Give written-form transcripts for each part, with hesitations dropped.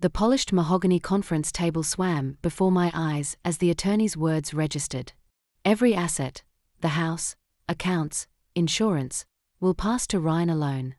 The polished mahogany conference table swam before my eyes as the attorney's words registered. Every asset, the house, accounts, insurance, will pass to Ryan alone.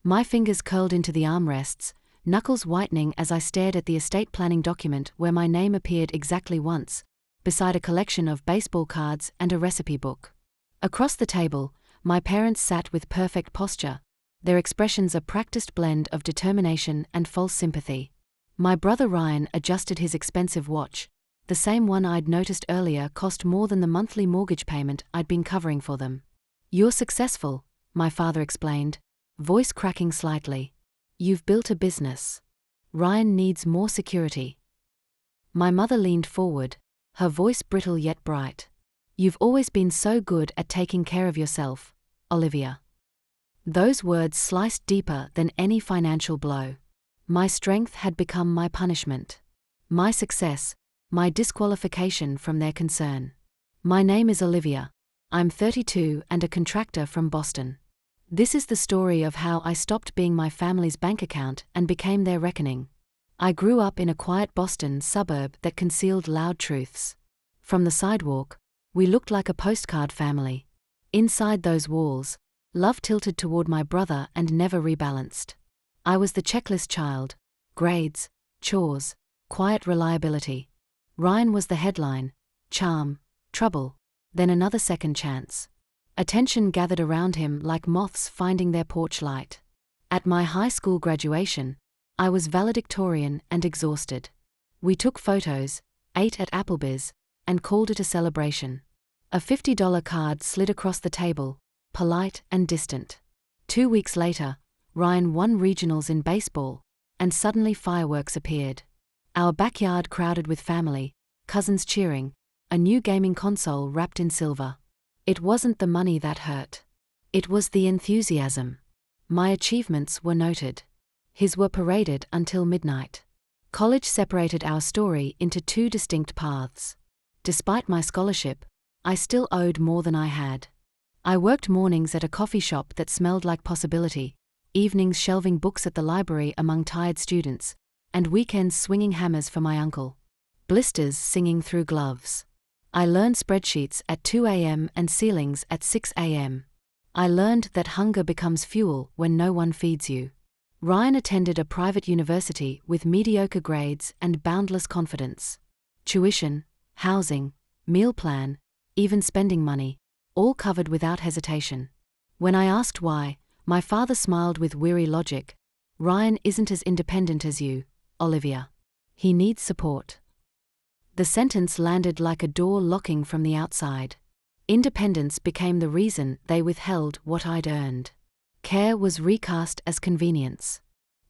My fingers curled into the armrests, knuckles whitening as I stared at the estate planning document where my name appeared exactly once, beside a collection of baseball cards and a recipe book. Across the table, my parents sat with perfect posture, their expressions a practiced blend of determination and false sympathy. My brother Ryan adjusted his expensive watch. The same one I'd noticed earlier cost more than the monthly mortgage payment I'd been covering for them. "You're successful," my father explained, voice cracking slightly. "You've built a business. Ryan needs more security." My mother leaned forward, her voice brittle yet bright. "You've always been so good at taking care of yourself, Olivia." Those words sliced deeper than any financial blow. My strength had become my punishment. My success, my disqualification from their concern. "My name is Olivia. I'm 32 and a contractor from Boston. This is the story of how I stopped being my family's bank account and became their reckoning." I grew up in a quiet Boston suburb that concealed loud truths. From the sidewalk, we looked like a postcard family. Inside those walls, love tilted toward my brother and never rebalanced. I was the checklist child: grades, chores, quiet reliability. Ryan was the headline: charm, trouble, then another second chance. Attention gathered around him like moths finding their porch light. At my high school graduation, I was valedictorian and exhausted. We took photos, ate at Applebee's, and called it a celebration. A $50 card slid across the table, polite and distant. 2 weeks later, Ryan won regionals in baseball, and suddenly fireworks appeared. Our backyard crowded with family, cousins cheering, a new gaming console wrapped in silver. It wasn't the money that hurt. It was the enthusiasm. My achievements were noted. His were paraded until midnight. College separated our story into two distinct paths. Despite my scholarship, I still owed more than I had. I worked mornings at a coffee shop that smelled like possibility, evenings shelving books at the library among tired students, and weekends swinging hammers for my uncle. Blisters singing through gloves. I learned spreadsheets at 2 a.m. and ceilings at 6 a.m. I learned that hunger becomes fuel when no one feeds you. Ryan attended a private university with mediocre grades and boundless confidence. Tuition, housing, meal plan, even spending money, all covered without hesitation. When I asked why, my father smiled with weary logic. "Ryan isn't as independent as you, Olivia. He needs support." The sentence landed like a door locking from the outside. Independence became the reason they withheld what I'd earned. Care was recast as convenience.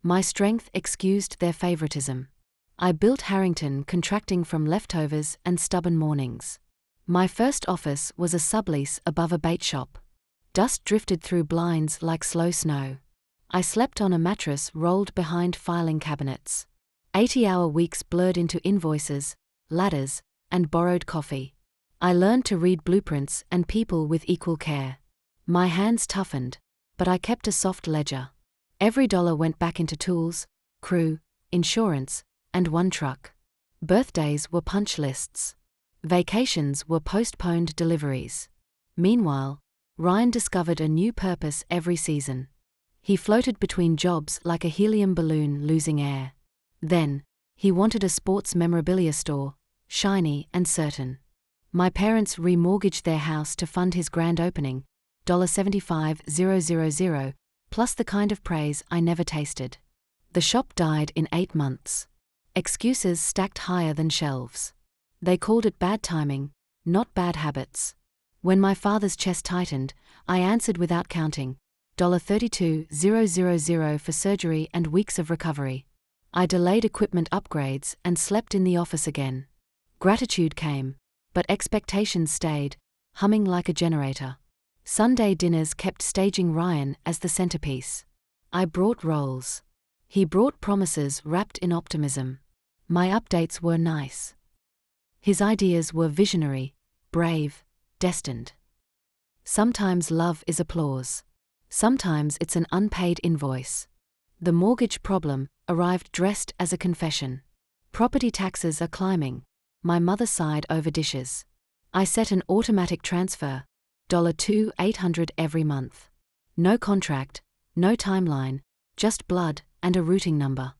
My strength excused their favoritism. I built Harrington contracting from leftovers and stubborn mornings. My first office was a sublease above a bait shop. Dust drifted through blinds like slow snow. I slept on a mattress rolled behind filing cabinets. 80-hour weeks blurred into invoices, ladders, and borrowed coffee. I learned to read blueprints and people with equal care. My hands toughened, but I kept a soft ledger. Every dollar went back into tools, crew, insurance, and one truck. Birthdays were punch lists. Vacations were postponed deliveries. Meanwhile, Ryan discovered a new purpose every season. He floated between jobs like a helium balloon losing air. Then, he wanted a sports memorabilia store, shiny and certain. My parents remortgaged their house to fund his grand opening, $75,000, plus the kind of praise I never tasted. The shop died in 8 months. Excuses stacked higher than shelves. They called it bad timing, not bad habits. When my father's chest tightened, I answered without counting, $32,000 for surgery and weeks of recovery. I delayed equipment upgrades and slept in the office again. Gratitude came, but expectations stayed, humming like a generator. Sunday dinners kept staging Ryan as the centerpiece. I brought roles. He brought promises wrapped in optimism. My updates were nice. His ideas were visionary, brave, destined. Sometimes love is applause. Sometimes it's an unpaid invoice. The mortgage problem, arrived dressed as a confession. Property taxes are climbing. My mother sighed over dishes. I set an automatic transfer, $2,800 every month. No contract, no timeline, just blood and a routing number.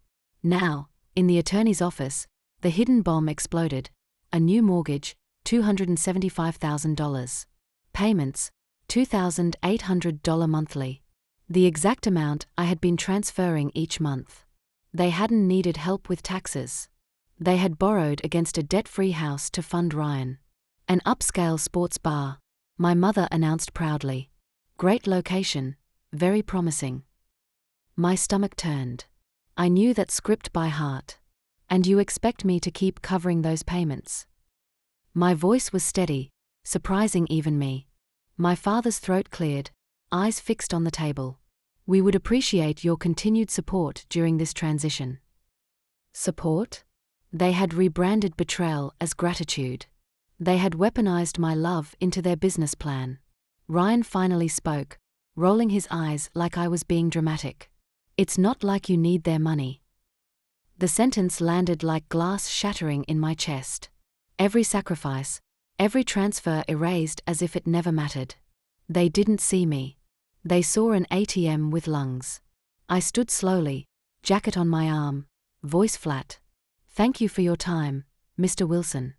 Now, in the attorney's office, the hidden bomb exploded. A new mortgage, $275,000. Payments, $2,800 monthly. The exact amount I had been transferring each month. They hadn't needed help with taxes. They had borrowed against a debt-free house to fund Ryan. An upscale sports bar, my mother announced proudly. Great location, very promising. My stomach turned. I knew that script by heart. And you expect me to keep covering those payments? My voice was steady, surprising even me. My father's throat cleared, eyes fixed on the table. We would appreciate your continued support during this transition. Support? They had rebranded Betrayal as gratitude. They had weaponized my love into their business plan. Ryan finally spoke, rolling his eyes like I was being dramatic. It's not like you need their money. The sentence landed like glass shattering in my chest. Every sacrifice, every transfer erased as if it never mattered. They didn't see me. They saw an ATM with lungs. I stood slowly, jacket on my arm, voice flat. Thank you for your time, Mr. Wilson.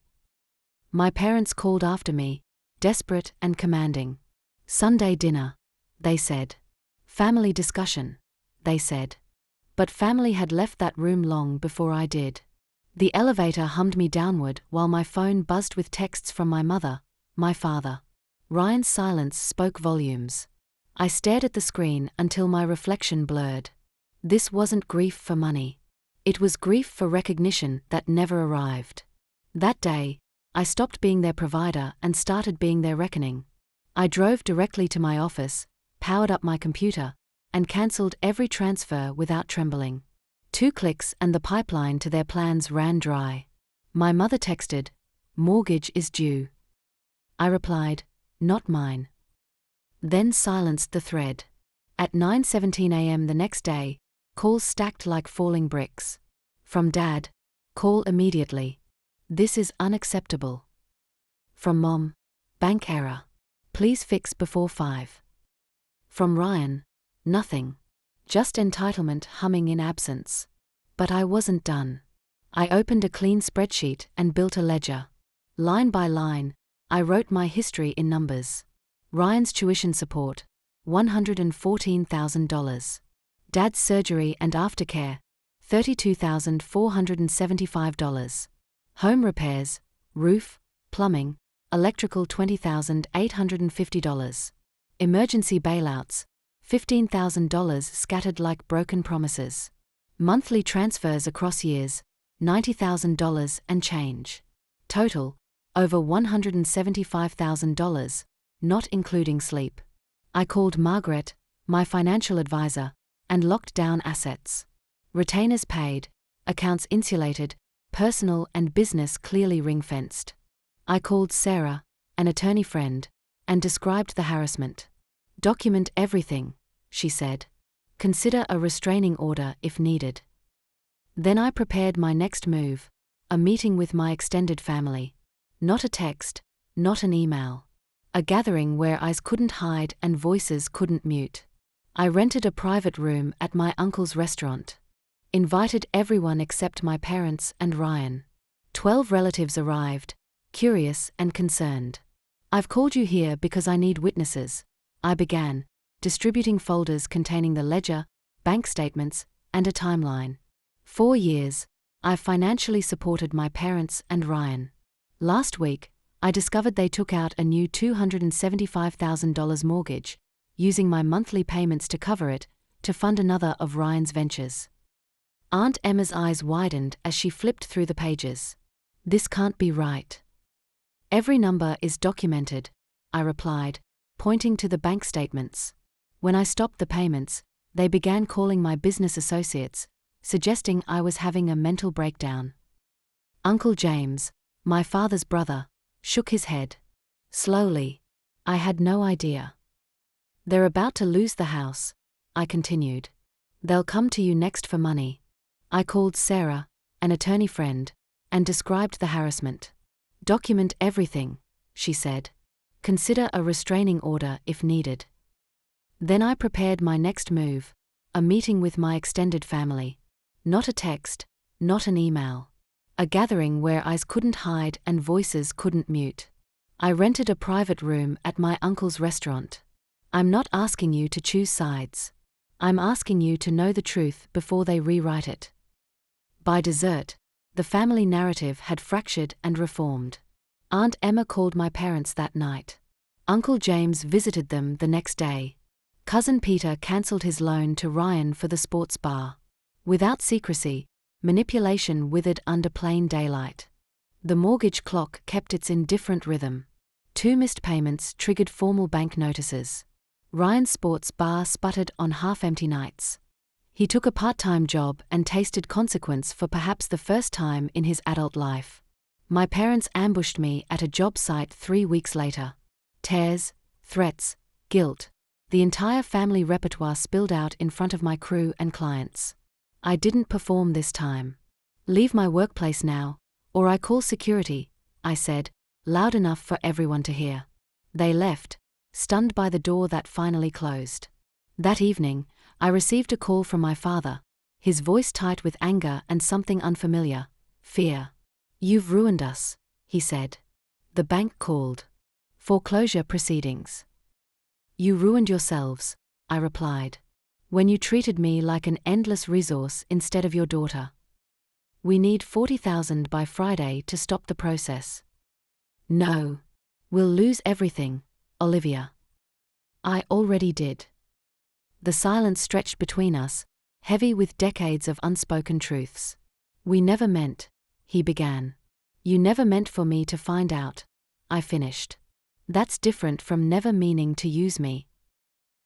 My parents called after me, desperate and commanding. Sunday dinner, they said. Family discussion, they said. But family had left that room long before I did. The elevator hummed me downward while my phone buzzed with texts from my mother, my father. Ryan's silence spoke volumes. I stared at the screen until my reflection blurred. This wasn't grief for money. It was grief for recognition that never arrived. That day, I stopped being their provider and started being their reckoning. I drove directly to my office, powered up my computer, and cancelled every transfer without trembling. 2 clicks and the pipeline to their plans ran dry. My mother texted, "Mortgage is due." I replied, "Not mine." Then silenced the thread. At 9:17 a.m. the next day, calls stacked like falling bricks. From Dad, "Call immediately. This is unacceptable." From Mom, "Bank error. Please fix before 5. From Ryan, nothing. Just entitlement humming in absence. But I wasn't done. I opened a clean spreadsheet and built a ledger. Line by line, I wrote my history in numbers. Ryan's tuition support, $114,000. Dad's surgery and aftercare, $32,475. Home repairs, roof, plumbing, electrical $20,850. Emergency bailouts, $15,000 scattered like broken promises. Monthly transfers across years, $90,000 and change. Total, over $175,000, not including sleep. I called Margaret, my financial advisor, and locked down assets. Retainers paid, accounts insulated, personal and business clearly ring-fenced. I called Sarah, an attorney friend, and described the harassment. "Document everything," she said. "Consider a restraining order if needed." Then I prepared my next move, a meeting with my extended family. Not a text, not an email. A gathering where eyes couldn't hide and voices couldn't mute. I rented a private room at my uncle's restaurant. Invited everyone except my parents and Ryan. 12 relatives arrived, curious and concerned. "I've called you here because I need witnesses," I began, distributing folders containing the ledger, bank statements, and a timeline. 4 years, I've financially supported my parents and Ryan. Last week, I discovered they took out a new $275,000 mortgage, using my monthly payments to cover it, to fund another of Ryan's ventures. Aunt Emma's eyes widened as she flipped through the pages. "This can't be right." "Every number is documented," I replied, pointing to the bank statements. When I stopped the payments, they began calling my business associates, suggesting I was having a mental breakdown. Uncle James, my father's brother, shook his head. Slowly. I had no idea. "They're about to lose the house," I continued. "They'll come to you next for money. I called Sarah, an attorney friend, and described the harassment. "Document everything," she said. "Consider a restraining order if needed." Then I prepared my next move, a meeting with my extended family. Not a text, not an email. A gathering where eyes couldn't hide and voices couldn't mute. I rented a private room at my uncle's restaurant. "I'm not asking you to choose sides. I'm asking you to know the truth before they rewrite it." By dessert, the family narrative had fractured and reformed. Aunt Emma called my parents that night. Uncle James visited them the next day. Cousin Peter cancelled his loan to Ryan for the sports bar. Without secrecy, manipulation withered under plain daylight. The mortgage clock kept its indifferent rhythm. 2 missed payments triggered formal bank notices. Ryan's sports bar sputtered on half-empty nights. He took a part-time job and tasted consequence for perhaps the first time in his adult life. My parents ambushed me at a job site 3 weeks later. Tears, threats, guilt. The entire family repertoire spilled out in front of my crew and clients. I didn't perform this time. "Leave my workplace now, or I call security," I said, loud enough for everyone to hear. They left, stunned by the door that finally closed. That evening, I received a call from my father, his voice tight with anger and something unfamiliar: fear. "You've ruined us," he said. "The bank called. Foreclosure proceedings." "You ruined yourselves," I replied, "when you treated me like an endless resource instead of your daughter. We need 40,000 by Friday to stop the process." "No. We'll lose everything, Olivia." "I already did." The silence stretched between us, heavy with decades of unspoken truths. "We never meant," he began. "You never meant for me to find out," I finished. "That's different from never meaning to use me."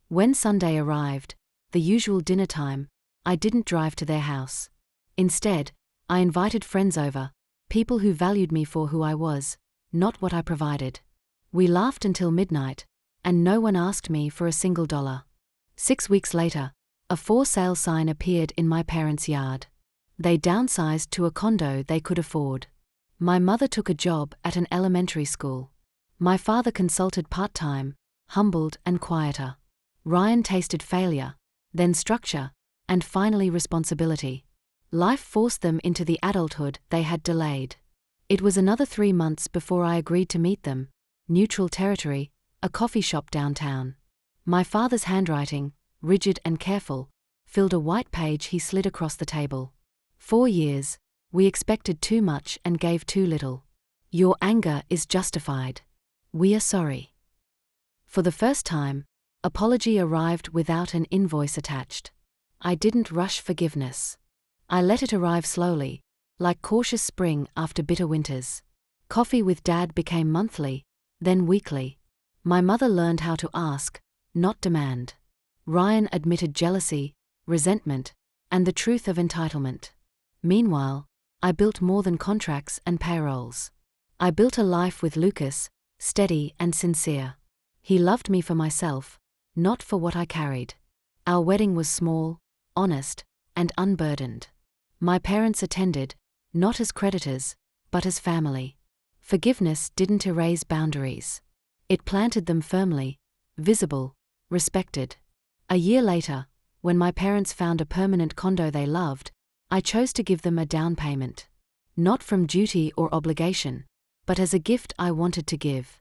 When Sunday arrived, the usual dinner time, I didn't drive to their house. Instead, I invited friends over, people who valued me for who I was, not what I provided. We laughed until midnight, and no one asked me for a single dollar. 6 weeks later, a for-sale sign appeared in my parents' yard. They downsized to a condo they could afford. My mother took a job at an elementary school. My father consulted part-time, humbled and quieter. Ryan tasted failure, then structure, and finally responsibility. Life forced them into the adulthood they had delayed. It was another 3 months before I agreed to meet them, neutral territory, a coffee shop downtown. My father's handwriting, rigid and careful, filled a white page he slid across the table. 4 years, we expected too much and gave too little. Your anger is justified. We are sorry. For the first time, apology arrived without an invoice attached. I didn't rush forgiveness. I let it arrive slowly, like cautious spring after bitter winters. Coffee with Dad became monthly, then weekly. My mother learned how to ask, not demand. Ryan admitted jealousy, resentment, and the truth of entitlement. Meanwhile, I built more than contracts and payrolls. I built a life with Lucas, steady and sincere. He loved me for myself, not for what I carried. Our wedding was small, honest, and unburdened. My parents attended, not as creditors, but as family. Forgiveness didn't erase boundaries. It planted them firmly, visible, respected. A year later, when my parents found a permanent condo they loved, I chose to give them a down payment. Not from duty or obligation, but as a gift I wanted to give.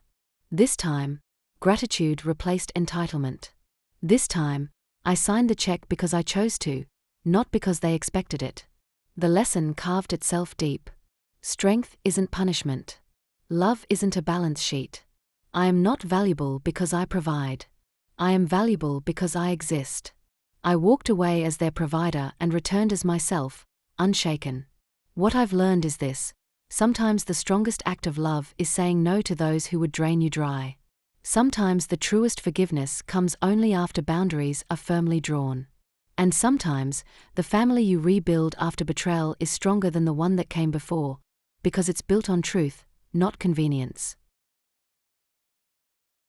This time, gratitude replaced entitlement. This time, I signed the check because I chose to, not because they expected it. The lesson carved itself deep. Strength isn't punishment. Love isn't a balance sheet. I am not valuable because I provide. I am valuable because I exist. I walked away as their provider and returned as myself, unshaken. What I've learned is this: sometimes the strongest act of love is saying no to those who would drain you dry. Sometimes the truest forgiveness comes only after boundaries are firmly drawn. And sometimes, the family you rebuild after betrayal is stronger than the one that came before, because it's built on truth, not convenience.